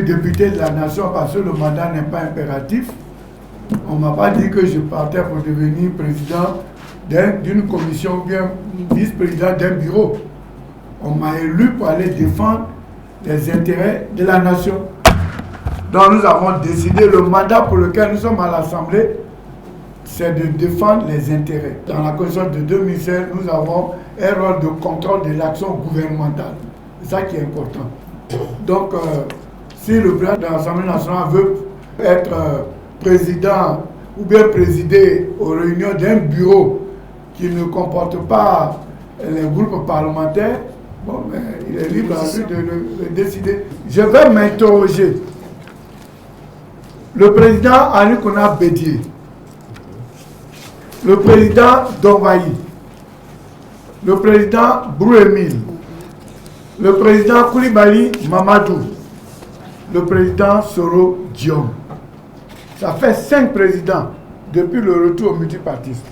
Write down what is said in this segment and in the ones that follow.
devenu député de la nation parce que le mandat n'est pas impératif. On ne m'a pas dit que je partais pour devenir président d'une commission ou bien vice-président d'un bureau. On m'a élu pour aller défendre les intérêts de la nation. Donc nous avons décidé, le mandat pour lequel nous sommes à l'Assemblée, c'est de défendre les intérêts. Dans la Constitution de 2016, nous avons un rôle de contrôle de l'action gouvernementale. C'est ça qui est important. Donc, si le président de l'Assemblée nationale veut être président ou bien présider aux réunions d'un bureau qui ne comporte pas les groupes parlementaires, bon, ben, il est libre à lui de décider. Je vais m'interroger. Le président Ali Kouna Bédié, le président Donvayi, le président Brouemil, le président Koulibaly Mamadou, le président Soro Diom. Ça fait 5 présidents depuis le retour au multipartisme.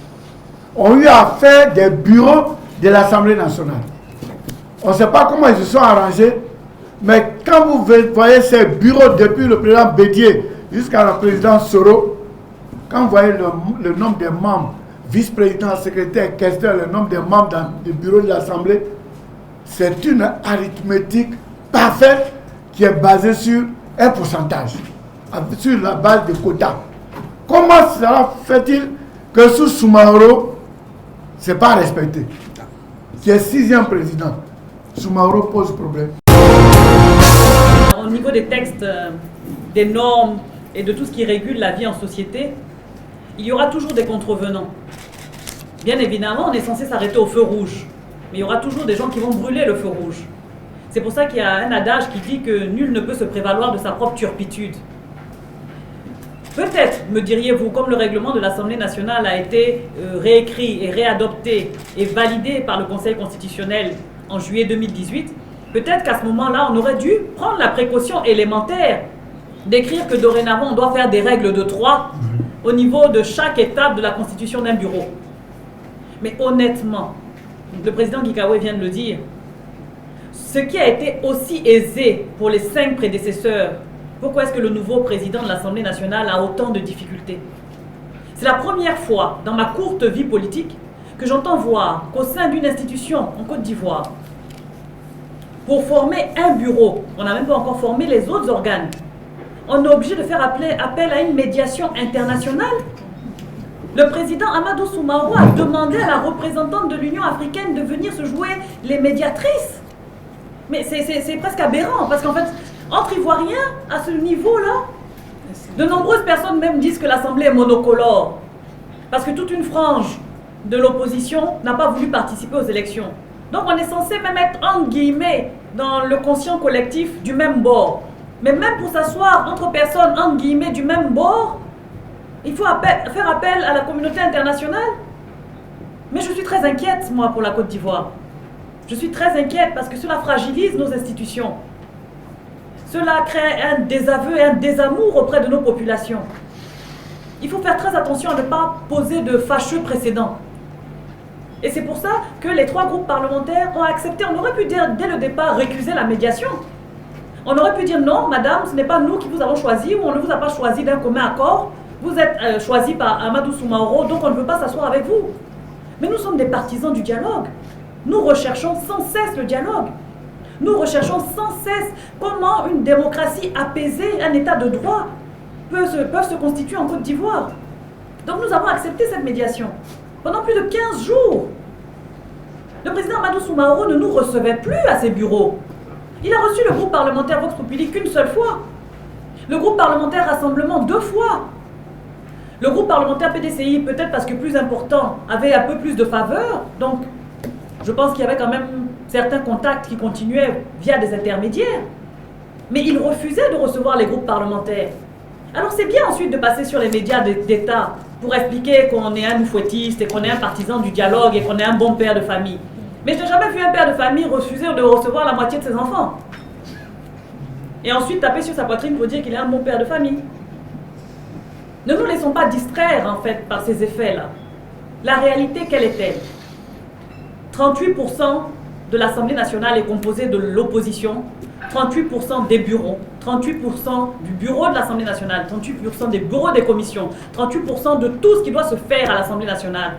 Ont eu à faire des bureaux de l'Assemblée nationale. On ne sait pas comment ils se sont arrangés, mais quand vous voyez ces bureaux depuis le président Bédié jusqu'à la présidente Soro, quand vous voyez le nombre de membres, vice-président, secrétaire, questeur, le nombre de membres dans le bureau de l'Assemblée, c'est une arithmétique parfaite qui est basée sur un pourcentage, sur la base de quotas. Comment cela fait-il que sous Soumaoro, ce n'est pas respecté? Qui est 6e président, Soumaoro pose problème. Au niveau des textes, des normes et de tout ce qui régule la vie en société, il y aura toujours des contrevenants. Bien évidemment, on est censé s'arrêter au feu rouge, mais il y aura toujours des gens qui vont brûler le feu rouge. C'est pour ça qu'il y a un adage qui dit que nul ne peut se prévaloir de sa propre turpitude. Peut-être, me diriez-vous, comme le règlement de l'Assemblée nationale a été réécrit et réadopté et validé par le Conseil constitutionnel en juillet 2018, peut-être qu'à ce moment-là, on aurait dû prendre la précaution élémentaire d'écrire que dorénavant, on doit faire des règles de 3 au niveau de chaque étape de la constitution d'un bureau. Mais honnêtement, le président Gikawe vient de le dire, ce qui a été aussi aisé pour les 5 prédécesseurs, pourquoi est-ce que le nouveau président de l'Assemblée nationale a autant de difficultés? C'est la première fois dans ma courte vie politique que j'entends voir qu'au sein d'une institution en Côte d'Ivoire, pour former un bureau, on n'a même pas encore formé les autres organes, on est obligé de faire appel à une médiation internationale. Le président Amadou Soumaoro a demandé à la représentante de l'Union africaine de venir se jouer les médiatrices. Mais c'est presque aberrant, parce qu'en fait, entre Ivoiriens, à ce niveau-là, de nombreuses personnes même disent que l'Assemblée est monocolore, parce que toute une frange de l'opposition n'a pas voulu participer aux élections. Donc on est censé même être, entre guillemets, dans le conscient collectif du même bord. Mais même pour s'asseoir entre personnes, entre guillemets, du même bord, il faut faire appel à la communauté internationale. Mais je suis très inquiète, moi, pour la Côte d'Ivoire. Je suis très inquiète parce que cela fragilise nos institutions. Cela crée un désaveu et un désamour auprès de nos populations. Il faut faire très attention à ne pas poser de fâcheux précédents. Et c'est pour ça que les 3 groupes parlementaires ont accepté. On aurait pu dire dès le départ récuser la médiation. On aurait pu dire non, madame, ce n'est pas nous qui vous avons choisi ou on ne vous a pas choisi d'un commun accord. Vous êtes choisi par Amadou Soumaoro, donc on ne veut pas s'asseoir avec vous. Mais nous sommes des partisans du dialogue. Nous recherchons sans cesse le dialogue. Nous recherchons sans cesse comment une démocratie apaisée, un état de droit peuvent se constituer en Côte d'Ivoire. Donc nous avons accepté cette médiation pendant plus de 15 jours. Le président Amadou Soumaoro ne nous recevait plus à ses bureaux. Il a reçu le groupe parlementaire Vox Populi qu'une seule fois. Le groupe parlementaire Rassemblement 2 fois. Le groupe parlementaire PDCI, peut-être parce que plus important, avait un peu plus de faveur. Donc, je pense qu'il y avait quand même certains contacts qui continuaient via des intermédiaires. Mais il refusait de recevoir les groupes parlementaires. Alors c'est bien ensuite de passer sur les médias d'État pour expliquer qu'on est un oufouettiste et qu'on est un partisan du dialogue et qu'on est un bon père de famille. Mais je n'ai jamais vu un père de famille refuser de recevoir la moitié de ses enfants. Et ensuite taper sur sa poitrine pour dire qu'il est un bon père de famille. Ne nous laissons pas distraire en fait par ces effets-là. La réalité, quelle est-elle? 38% de l'Assemblée nationale est composée de l'opposition, 38% des bureaux, 38% du bureau de l'Assemblée nationale, 38% des bureaux des commissions, 38% de tout ce qui doit se faire à l'Assemblée nationale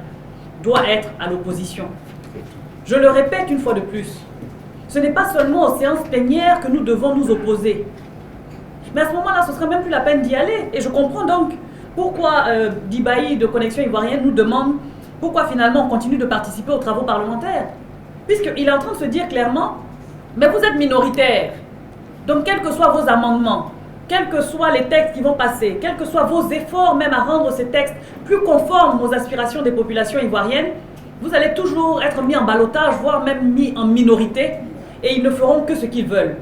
doit être à l'opposition. Je le répète une fois de plus, ce n'est pas seulement aux séances plénières que nous devons nous opposer. Mais à ce moment-là, ce ne serait même plus la peine d'y aller. Et je comprends donc pourquoi Dibaï de Connexion Ivoirienne nous demande pourquoi finalement on continue de participer aux travaux parlementaires. Puisqu'il est en train de se dire clairement, mais vous êtes minoritaire. Donc quels que soient vos amendements, quels que soient les textes qui vont passer, quels que soient vos efforts même à rendre ces textes plus conformes aux aspirations des populations ivoiriennes, vous allez toujours être mis en ballottage, voire même mis en minorité, et ils ne feront que ce qu'ils veulent.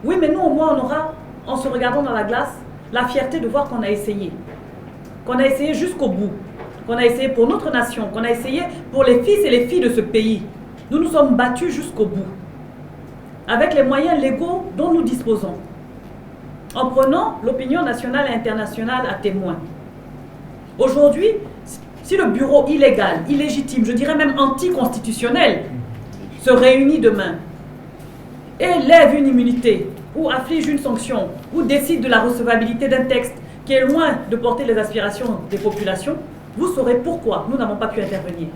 Oui, mais nous au moins on aura, en se regardant dans la glace, la fierté de voir qu'on a essayé jusqu'au bout, qu'on a essayé pour notre nation, qu'on a essayé pour les fils et les filles de ce pays. Nous nous sommes battus jusqu'au bout, avec les moyens légaux dont nous disposons, en prenant l'opinion nationale et internationale à témoin. Aujourd'hui, si le bureau illégal, illégitime, je dirais même anticonstitutionnel, se réunit demain et lève une immunité, ou afflige une sanction, ou décide de la recevabilité d'un texte qui est loin de porter les aspirations des populations, vous saurez pourquoi nous n'avons pas pu intervenir.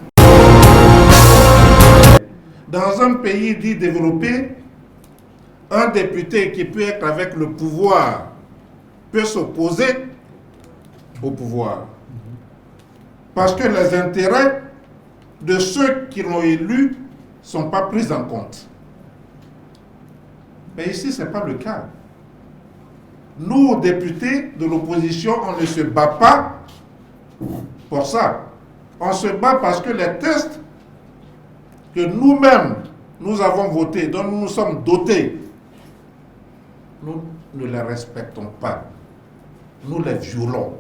Dans un pays dit développé, un député qui peut être avec le pouvoir peut s'opposer au pouvoir. Parce que les intérêts de ceux qui l'ont élu ne sont pas pris en compte. Mais ici, ce n'est pas le cas. Nous, députés de l'opposition, on ne se bat pas pour ça. On se bat parce que les textes que nous-mêmes, nous avons votés, dont nous nous sommes dotés, nous ne les respectons pas. Nous les violons.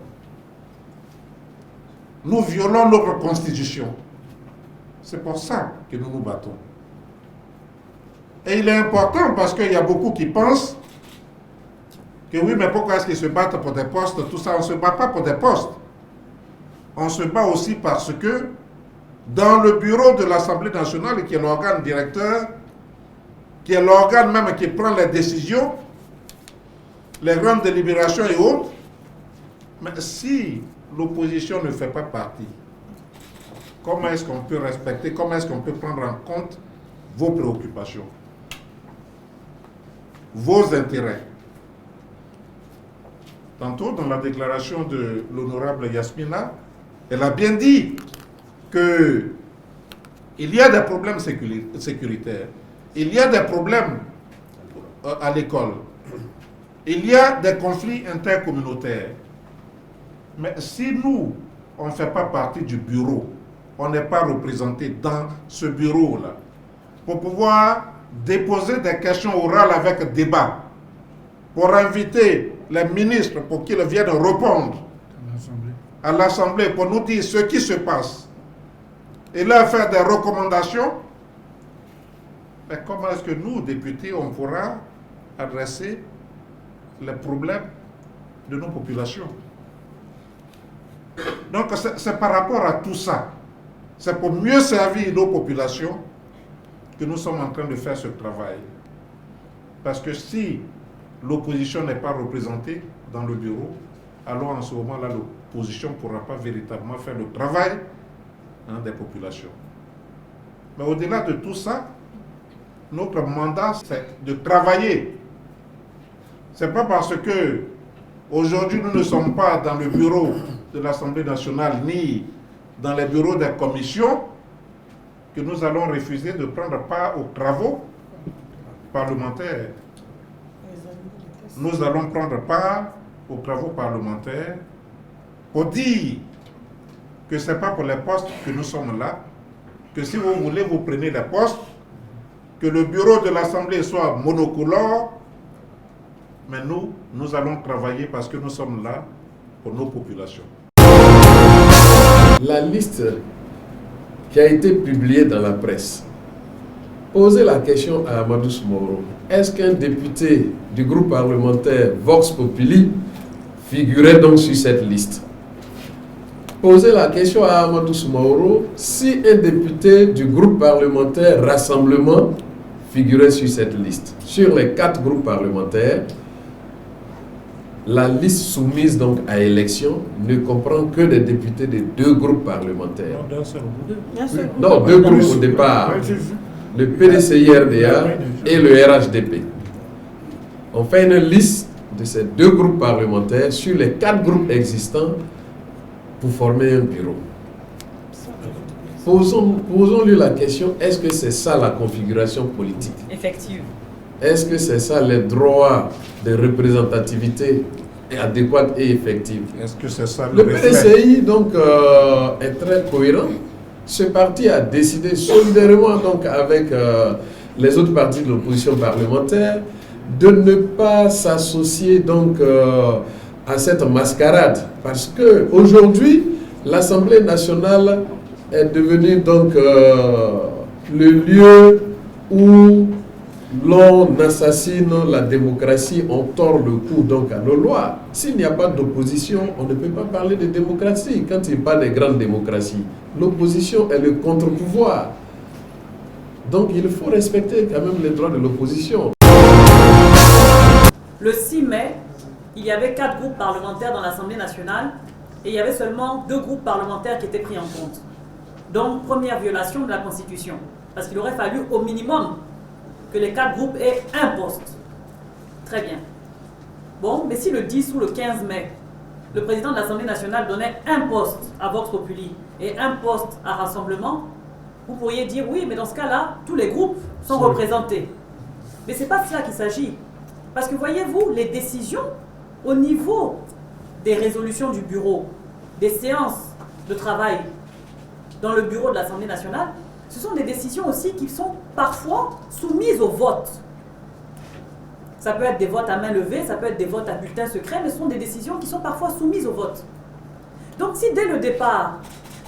Nous violons notre constitution. C'est pour ça que nous nous battons. Et il est important parce qu'il y a beaucoup qui pensent que oui, mais pourquoi est-ce qu'ils se battent pour des postes, tout ça? On ne se bat pas pour des postes. On se bat aussi parce que dans le bureau de l'Assemblée nationale, qui est l'organe directeur, qui est l'organe même qui prend les décisions, les grandes délibérations et autres, mais si l'opposition ne fait pas partie, comment est-ce qu'on peut respecter, comment est-ce qu'on peut prendre en compte vos préoccupations, vos intérêts? Tantôt, dans la déclaration de l'honorable Yasmina, elle a bien dit qu'il y a des problèmes sécuritaires, il y a des problèmes à l'école, il y a des conflits intercommunautaires. Mais si nous, on ne fait pas partie du bureau, on n'est pas représenté dans ce bureau-là, pour pouvoir déposer des questions orales avec débat, pour inviter les ministres pour qu'ils viennent répondre à l'Assemblée pour nous dire ce qui se passe et leur faire des recommandations, mais comment est-ce que nous, députés, on pourra adresser les problèmes de nos populations? Donc c'est par rapport à tout ça, c'est pour mieux servir nos populations que nous sommes en train de faire ce travail. Parce que si l'opposition n'est pas représentée dans le bureau, alors en ce moment-là, l'opposition ne pourra pas véritablement faire le travail des populations. Mais au-delà de tout ça, notre mandat, c'est de travailler. Ce n'est pas parce que aujourd'hui nous ne sommes pas dans le bureau de l'Assemblée nationale ni dans les bureaux des commissions que nous allons refuser de prendre part aux travaux parlementaires. Nous allons prendre part aux travaux parlementaires pour dire que ce n'est pas pour les postes que nous sommes là, que si vous voulez, vous prenez les postes, que le bureau de l'Assemblée soit monocolore, mais nous allons travailler parce que nous sommes là pour nos populations. La liste qui a été publiée dans la presse posait la question à Amadou Soumaoro. Est-ce qu'un député du groupe parlementaire Vox Populi figurait donc sur cette liste? Posait la question à Amadou Soumaoro si un député du groupe parlementaire Rassemblement figuraient sur cette liste. Sur les 4 groupes parlementaires, la liste soumise donc à élection ne comprend que des députés de 2 groupes parlementaires. Non, 2 groupes au départ, le PDCI-RDA et le RHDP. On fait une liste de ces 2 groupes parlementaires sur les 4 groupes existants pour former un bureau. Posons-lui la question, est-ce que c'est ça la configuration politique? Effective. Est-ce que c'est ça les droits de représentativité adéquats et effectifs? Est-ce que c'est ça Le PDCI donc, est très cohérent. Ce parti a décidé solidairement donc, avec les autres partis de l'opposition parlementaire de ne pas s'associer donc à cette mascarade. Parce qu'aujourd'hui, l'Assemblée nationale est devenue donc le lieu où l'on assassine la démocratie, on tord le cou donc à nos lois. S'il n'y a pas d'opposition, on ne peut pas parler de démocratie. Quand il parle de grande démocratie, l'opposition est le contre-pouvoir. Donc il faut respecter quand même les droits de l'opposition. Le 6 mai, il y avait 4 groupes parlementaires dans l'Assemblée nationale et il y avait seulement 2 groupes parlementaires qui étaient pris en compte. Donc, première violation de la Constitution. Parce qu'il aurait fallu au minimum que les 4 groupes aient un poste. Très bien. Bon, mais si le 10 ou le 15 mai, le président de l'Assemblée nationale donnait un poste à Vox Populi et un poste à Rassemblement, vous pourriez dire oui, mais dans ce cas-là, tous les groupes sont représentés. Mais ce n'est pas de cela qu'il s'agit. Parce que voyez-vous, les décisions au niveau des résolutions du bureau, des séances de travail dans le bureau de l'Assemblée nationale, ce sont des décisions aussi qui sont parfois soumises au vote. Ça peut être des votes à main levée, ça peut être des votes à bulletin secret, mais ce sont des décisions qui sont parfois soumises au vote. Donc si dès le départ,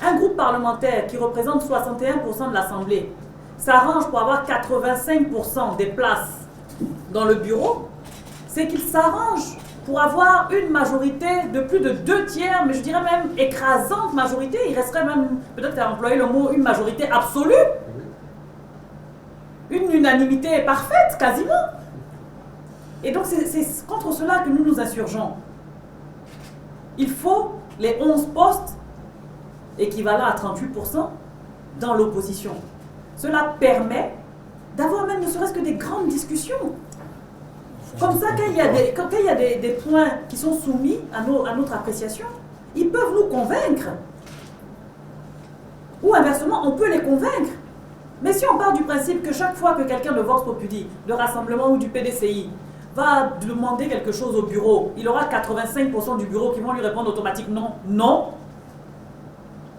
un groupe parlementaire qui représente 61% de l'Assemblée s'arrange pour avoir 85% des places dans le bureau, c'est qu'il s'arrange pour avoir une majorité de plus de 2 tiers, mais je dirais même écrasante majorité. Il resterait même, peut-être à employer le mot, une majorité absolue. Une unanimité parfaite, quasiment. Et donc c'est contre cela que nous nous insurgeons. Il faut les 11 postes, équivalents à 38%, dans l'opposition. Cela permet d'avoir même ne serait-ce que des grandes discussions. Comme ça, quand il y a des points qui sont soumis à notre appréciation, ils peuvent nous convaincre. Ou inversement, on peut les convaincre. Mais si on part du principe que chaque fois que quelqu'un de Vox Populi, de Rassemblement ou du PDCI va demander quelque chose au bureau, il aura 85% du bureau qui vont lui répondre automatiquement non,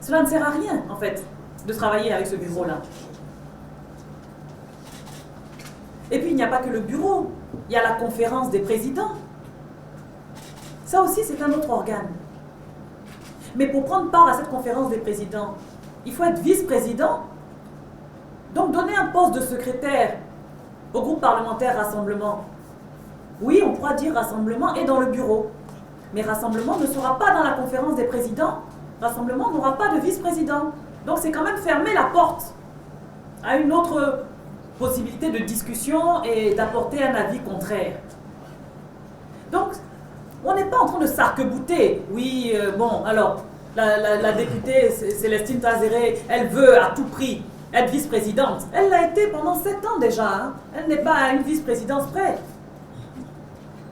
cela ne sert à rien, en fait, de travailler avec ce bureau-là. Et puis, il n'y a pas que le bureau. Il y a la conférence des présidents. Ça aussi, c'est un autre organe. Mais pour prendre part à cette conférence des présidents, il faut être vice-président. Donc, donner un poste de secrétaire au groupe parlementaire Rassemblement. Oui, on pourra dire Rassemblement est dans le bureau. Mais Rassemblement ne sera pas dans la conférence des présidents. Rassemblement n'aura pas de vice-président. Donc, c'est quand même fermer la porte à une autre possibilité de discussion et d'apporter un avis contraire. Donc, on n'est pas en train de s'arc-bouter. Oui, bon, alors, la députée Célestine Tazéré, elle veut à tout prix être vice-présidente. Elle l'a été pendant 7 ans déjà. Hein. Elle n'est pas à une vice-présidence près.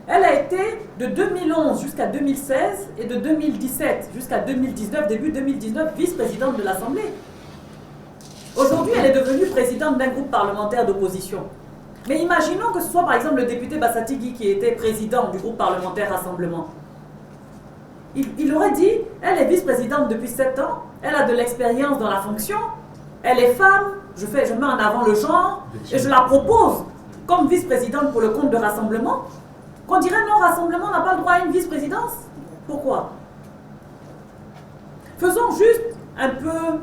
Elle a été de 2011 jusqu'à 2016 et de 2017 jusqu'à 2019, début 2019, vice-présidente de l'Assemblée. Aujourd'hui, elle est devenue présidente d'un groupe parlementaire d'opposition. Mais imaginons que ce soit par exemple le député Bassatigui qui était président du groupe parlementaire Rassemblement. Il aurait dit, elle est vice-présidente depuis 7 ans, elle a de l'expérience dans la fonction, elle est femme, je mets en avant le genre, et je la propose comme vice-présidente pour le compte de Rassemblement. Qu'on dirait non, Rassemblement n'a pas le droit à une vice-présidence. Pourquoi? Faisons juste un peu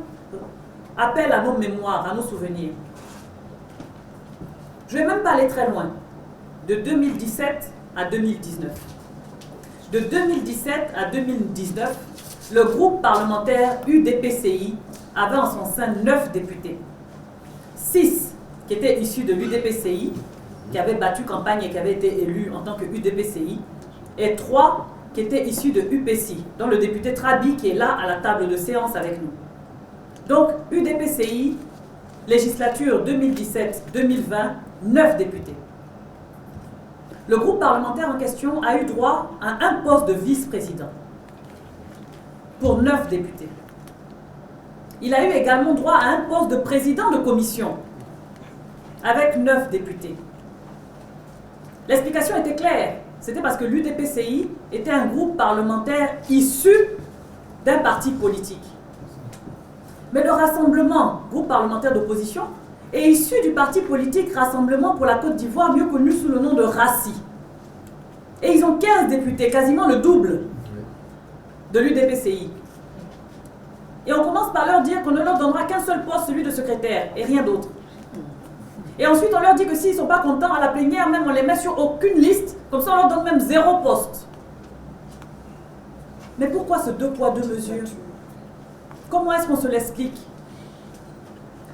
appel à nos mémoires, à nos souvenirs. Je ne vais même pas aller très loin. De 2017 à 2019. De 2017 à 2019, le groupe parlementaire UDPCI avait en son sein 9 députés. 6 qui étaient issus de l'UDPCI, qui avaient battu campagne et qui avaient été élus en tant que UDPCI, et 3 qui étaient issus de UPCI, dont le député Trabi qui est là à la table de séance avec nous. Donc, UDPCI, législature 2017-2020, 9 députés. Le groupe parlementaire en question a eu droit à un poste de vice-président pour 9 députés. Il a eu également droit à un poste de président de commission avec 9 députés. L'explication était claire. C'était parce que l'UDPCI était un groupe parlementaire issu d'un parti politique. Mais le Rassemblement, groupe parlementaire d'opposition, est issu du parti politique Rassemblement pour la Côte d'Ivoire, mieux connu sous le nom de RACI. Et ils ont 15 députés, quasiment le double de l'UDPCI. Et on commence par leur dire qu'on ne leur donnera qu'un seul poste, celui de secrétaire, et rien d'autre. Et ensuite, on leur dit que s'ils ne sont pas contents à la plénière, même on les met sur aucune liste, comme ça on leur donne même 0 poste. Mais pourquoi ce 2 poids 2 mesures? Comment est-ce qu'on se l'explique?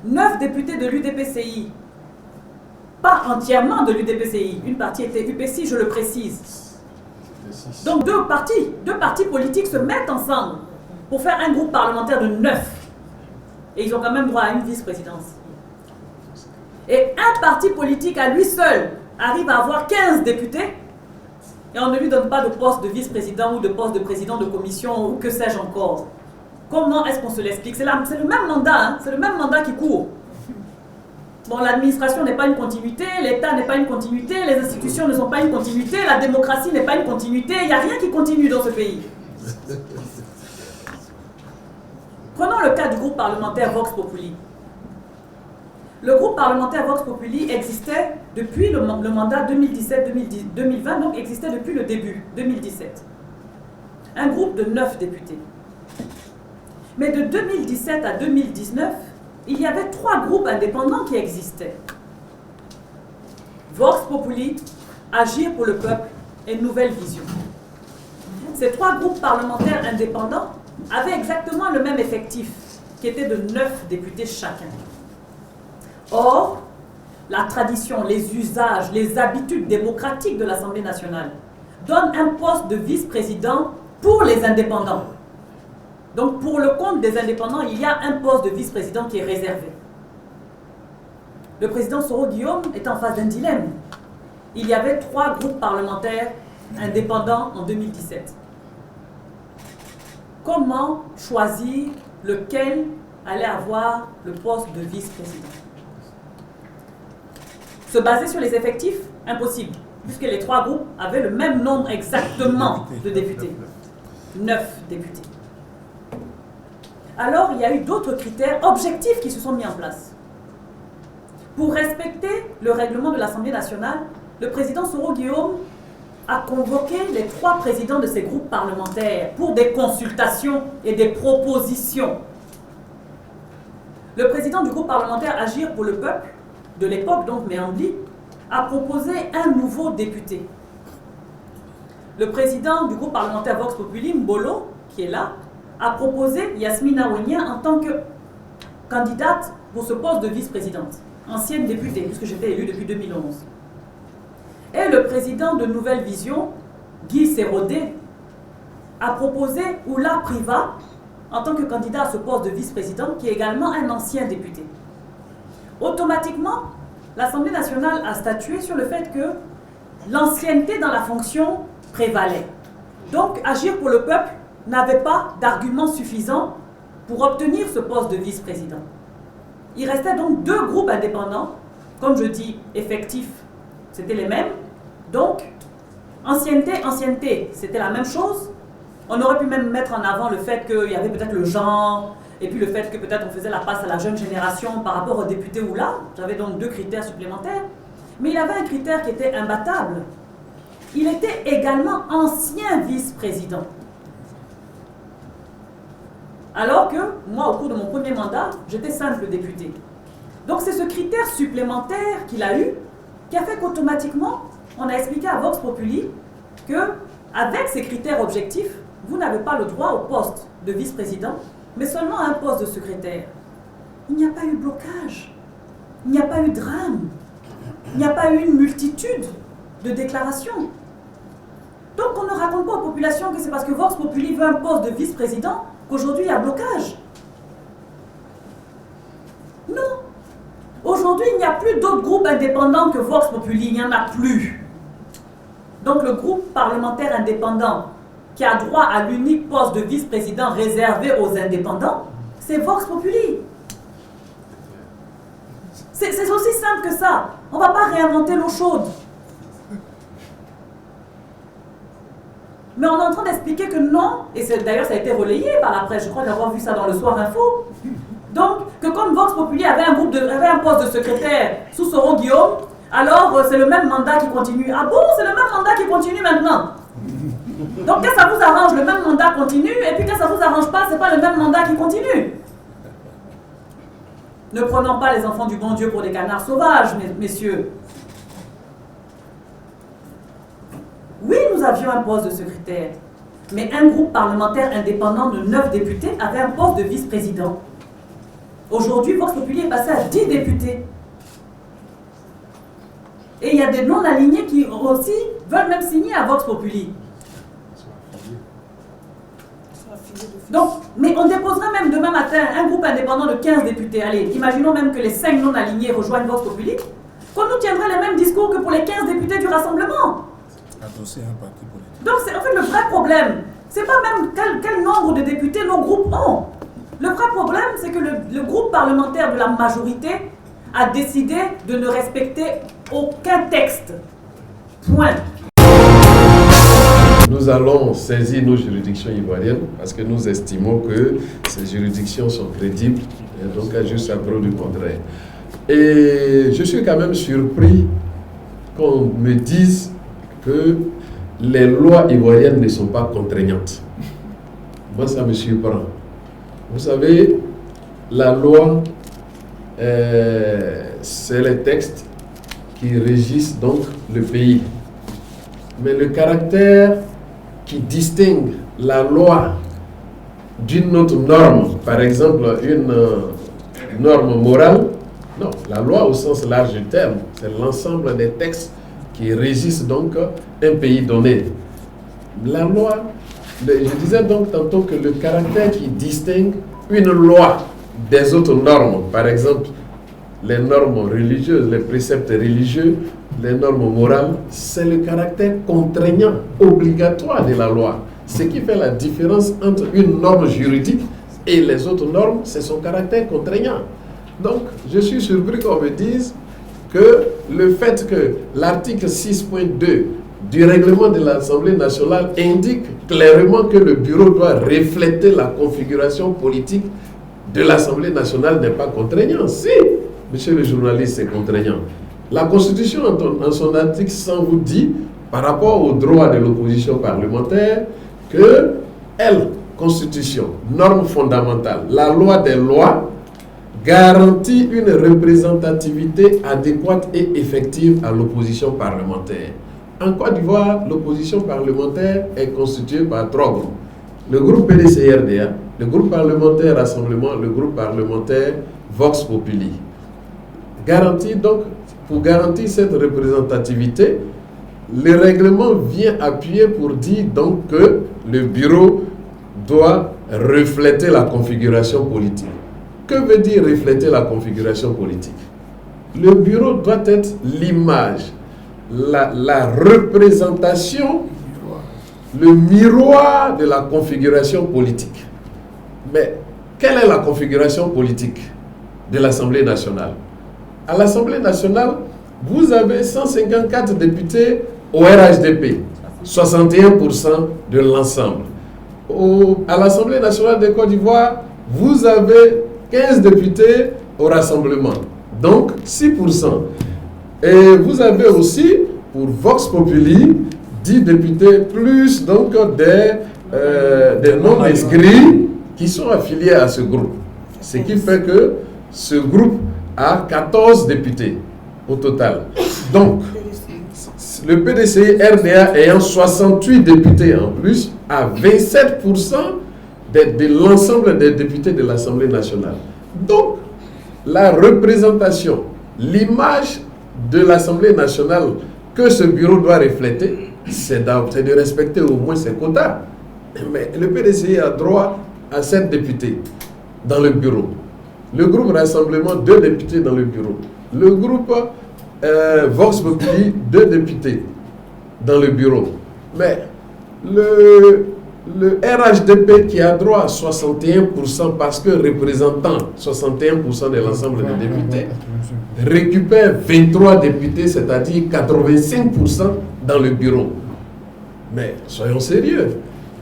9 députés de l'UDPCI, pas entièrement de l'UDPCI, une partie était UPCI, je le précise. Donc deux partis politiques se mettent ensemble pour faire un groupe parlementaire de 9. Et ils ont quand même droit à une vice-présidence. Et un parti politique à lui seul arrive à avoir 15 députés et on ne lui donne pas de poste de vice-président ou de poste de président de commission ou que sais-je encore. Comment est-ce qu'on se l'explique? C'est le même mandat, hein? C'est le même mandat qui court. Bon, l'administration n'est pas une continuité, l'État n'est pas une continuité, les institutions ne sont pas une continuité, la démocratie n'est pas une continuité, il n'y a rien qui continue dans ce pays. Prenons le cas du groupe parlementaire Vox Populi. Le groupe parlementaire Vox Populi existait depuis le mandat 2017-2020, donc existait depuis le début, 2017. Un groupe de 9 députés. Mais de 2017 à 2019, il y avait 3 groupes indépendants qui existaient. Vox Populi, Agir pour le peuple et Nouvelle Vision. Ces 3 groupes parlementaires indépendants avaient exactement le même effectif, qui était de 9 députés chacun. Or, la tradition, les usages, les habitudes démocratiques de l'Assemblée nationale donnent un poste de vice-président pour les indépendants. Donc, pour le compte des indépendants, il y a un poste de vice-président qui est réservé. Le président Soro Guillaume est en face d'un dilemme. Il y avait 3 groupes parlementaires indépendants en 2017. Comment choisir lequel allait avoir le poste de vice-président? Se baser sur les effectifs? Impossible, puisque les 3 groupes avaient le même nombre exactement de députés. 9 députés. Alors, il y a eu d'autres critères objectifs qui se sont mis en place. Pour respecter le règlement de l'Assemblée nationale, le président Soro Guillaume a convoqué les 3 présidents de ces groupes parlementaires pour des consultations et des propositions. Le président du groupe parlementaire Agir pour le peuple, de l'époque, donc Méandli, a proposé un nouveau député. Le président du groupe parlementaire Vox Populi, Mbolo, qui est là, a proposé Yasmina Ouenia en tant que candidate pour ce poste de vice-présidente, ancienne députée, puisque j'étais élue depuis 2011. Et le président de Nouvelle Vision, Guy Sérodé, a proposé Oula Priva en tant que candidat à ce poste de vice-président, qui est également un ancien député. Automatiquement, l'Assemblée nationale a statué sur le fait que l'ancienneté dans la fonction prévalait. Donc, Agir pour le peuple n'avait pas d'arguments suffisants pour obtenir ce poste de vice-président. Il restait donc 2 groupes indépendants, comme je dis, effectifs, c'était les mêmes. Donc, ancienneté, c'était la même chose. On aurait pu même mettre en avant le fait qu'il y avait peut-être le genre, et puis le fait que peut-être on faisait la passe à la jeune génération par rapport aux députés ou là. J'avais donc 2 critères supplémentaires. Mais il avait un critère qui était imbattable. Il était également ancien vice-président. Alors que moi, au cours de mon premier mandat, j'étais simple député. Donc c'est ce critère supplémentaire qu'il a eu qui a fait qu'automatiquement, on a expliqué à Vox Populi qu'avec ces critères objectifs, vous n'avez pas le droit au poste de vice-président, mais seulement à un poste de secrétaire. Il n'y a pas eu blocage. il n'y a pas eu de drame. Il n'y a pas eu une multitude de déclarations. Donc on ne raconte pas aux populations que c'est parce que Vox Populi veut un poste de vice-président qu'aujourd'hui il y a blocage. Non. Aujourd'hui, il n'y a plus d'autres groupes indépendants que Vox Populi. Il n'y en a plus. Donc le groupe parlementaire indépendant qui a droit à l'unique poste de vice-président réservé aux indépendants, c'est Vox Populi. C'est aussi simple que ça. On ne va pas réinventer l'eau chaude. Mais on est en train d'expliquer que non, et d'ailleurs ça a été relayé par la presse, je crois d'avoir vu ça dans le Soir Info. Donc, que comme Vox Populi avait un poste de secrétaire sous Soro Guillaume, alors c'est le même mandat qui continue. Ah bon, c'est le même mandat qui continue maintenant. Donc quand ça vous arrange, le même mandat continue, et puis quand ça vous arrange pas, c'est pas le même mandat qui continue. Ne prenons pas les enfants du bon Dieu pour des canards sauvages, messieurs. Oui, nous avions un poste de secrétaire, mais un groupe parlementaire indépendant de 9 députés avait un poste de vice-président. Aujourd'hui, Vox Populi est passé à 10 députés. Et il y a des non-alignés qui aussi veulent même signer à Vox Populi. Donc, mais on déposera même demain matin un groupe indépendant de 15 députés. Allez, imaginons même que les 5 non-alignés rejoignent Vox Populi, qu'on nous tiendrait les mêmes discours que pour les 15 députés du Rassemblement. Adosser un parti politique. Donc, c'est en fait le vrai problème. C'est pas même quel nombre de députés nos groupes ont. Le vrai problème, c'est que le groupe parlementaire de la majorité a décidé de ne respecter aucun texte. Point. Nous allons saisir nos juridictions ivoiriennes parce que nous estimons que ces juridictions sont crédibles et donc juste à preuve du contraire. Et je suis quand même surpris qu'on me dise que les lois ivoiriennes ne sont pas contraignantes. Moi, ça me surprend. Vous savez, la loi, c'est les textes qui régissent donc le pays. Mais le caractère qui distingue la loi d'une autre norme, par exemple une norme morale, non, la loi au sens large du terme, c'est l'ensemble des textes qui régissent donc un pays donné. La loi, je disais donc tantôt que le caractère qui distingue une loi des autres normes, par exemple les normes religieuses, les préceptes religieux, les normes morales, c'est le caractère contraignant, obligatoire de la loi. Ce qui fait la différence entre une norme juridique et les autres normes, c'est son caractère contraignant. Donc, je suis surpris qu'on me dise que le fait que l'article 6.2 du règlement de l'Assemblée nationale indique clairement que le bureau doit refléter la configuration politique de l'Assemblée nationale n'est pas contraignant. Si, monsieur le journaliste, c'est contraignant. La Constitution, en son article 100, vous dit, par rapport aux droits de l'opposition parlementaire, que elle, Constitution, norme fondamentale, la loi des lois, garantit une représentativité adéquate et effective à l'opposition parlementaire. En Côte d'Ivoire, l'opposition parlementaire est constituée par 3 groupes. Le groupe PDC-RDA, le groupe parlementaire Rassemblement, le groupe parlementaire Vox Populi. Pour garantir cette représentativité, le règlement vient appuyer pour dire donc que le bureau doit refléter la configuration politique. Que veut dire refléter la configuration politique? Le bureau doit être l'image, la représentation, le miroir de la configuration politique. Mais quelle est la configuration politique de l'Assemblée nationale? À l'Assemblée nationale, vous avez 154 députés au RHDP, 61% de l'ensemble. À l'Assemblée nationale de Côte d'Ivoire, vous avez 15 députés au Rassemblement, donc 6%. Et vous avez aussi, pour Vox Populi, 10 députés plus donc des non-inscrits qui sont affiliés à ce groupe. Ce qui fait que ce groupe a 14 députés au total. Donc, le PDC-RDA ayant 68 députés en plus, a 27% de l'ensemble des députés de l'Assemblée nationale. Donc, la représentation l'image de l'Assemblée nationale que ce bureau doit refléter, c'est de respecter au moins ses quotas. Mais le PDCI a droit à 7 députés dans le bureau. Le groupe Rassemblement, 2 députés dans le bureau. Le groupe Vox Populi, 2 députés dans le bureau. Mais le RHDP qui a droit à 61% parce que représentant 61% de l'ensemble des députés récupère 23 députés, c'est-à-dire 85% dans le bureau. Mais soyons sérieux.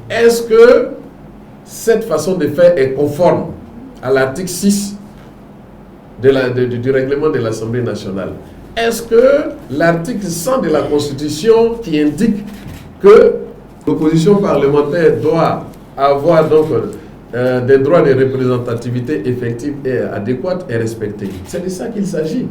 Est-ce que cette façon de faire est conforme à l'article 6 du règlement de l'Assemblée nationale? Est-ce que l'article 100 de la Constitution qui indique que l'opposition parlementaire doit avoir donc des droits de représentativité effectifs et adéquats est respecté? C'est de ça qu'il s'agit.